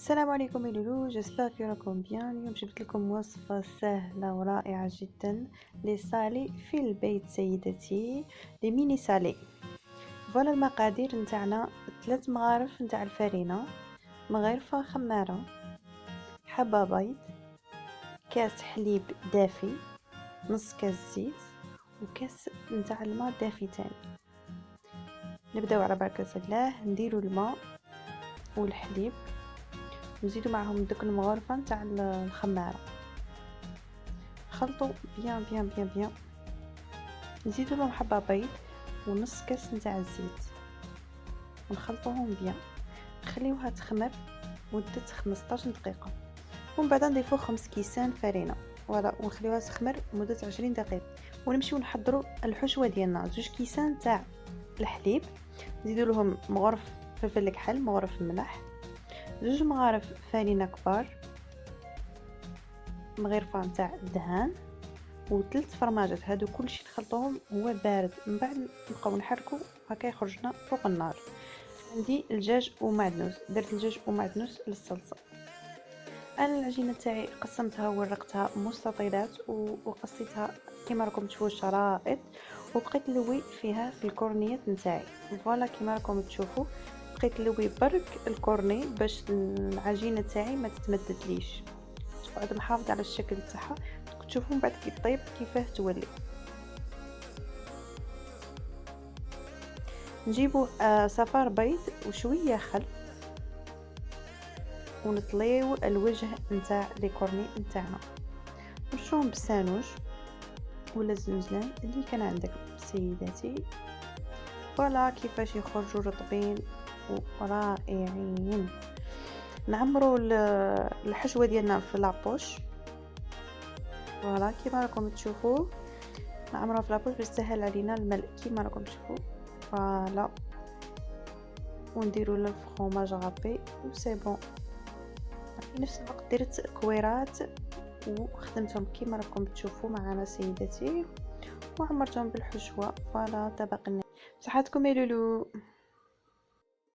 السلام عليكم يا لولو، جيسبر كي راكم بيان. اليوم جبت لكم وصفة سهلة ورائعة جدا لصالي في البيت سيدتي، لي ميني سالي. فوالا المقادير نتاعنا: 3 مغارف نتاع الفرينة، مغرفة خمارة، حبة بيض، كاس حليب دافي، نص كاس زيت، وكاس نتاع الماء دافي تاني. نبداو على بركة الله. نديرو الماء والحليب، نزيدو معهم دوك المغرفه نتاع الخماره، خلطوا بيان بيان بيان بيان. نزيدو لهم حبه بيض ونص كاس نتاع الزيت ونخلطوهم بيان. نخليوها تخمر مده 15 دقيقه، ومن بعد نضيفو 5 كيسان فرينه فوالا، ونخليوها تخمر مده 20 دقيقه. ونمشيو نحضروا الحشوه ديالنا: 2 كيسان تاع الحليب، نزيدو لهم مغرف فلفل كحل، مغرف ملح، 2 مغارف فرينه كبار، مغرفه نتاع الدهان، و3 فرماجات. هادو كلشي نخلطوهم هو بارد، من بعد نبقاو نحركو هكا يخرجنا فوق النار. عندي الدجاج ومعدنوس، درت الدجاج ومعدنوس للصلصه. انا العجينه تاعي قسمتها وورقتها مستطيلات وقصيتها كيما راكم تشوفوا شرائط، وبقيت نلوي فيها في الكورنيات نتاعي. فوالا كيما راكم تشوفوا بقيت نلوي برك الكورني باش العجينه تاعي ما تتمددليش، تقعد محافظه على الشكل تاعها. تشوفوا من بعد كي طيب كيفاه تولي. نجيبو صفار بيض وشويه خل، ونطليو الوجه نتاع لي كورني نتاعنا، نرشوهم بالسانوج ولا الزنجلان اللي كان عندك سيداتي. فوالا كيفاش يخرجوا رطبين ورائعين. نعمروا الحشوه ديالنا في لابوش، فوالا كيما راكم تشوفوا نعمروها في لابوش باش تسهل علينا الملء كيما راكم تشوفوا. فوالا ونديرو الفرomاج غابي و سي بون. في نفس الوقت درت كويرات وخدمتهم كيما راكم تشوفوا معنا سيداتي، وعمرتهم بالحشوه. فوالا طبق النهائي. بصحتكم يا لولو.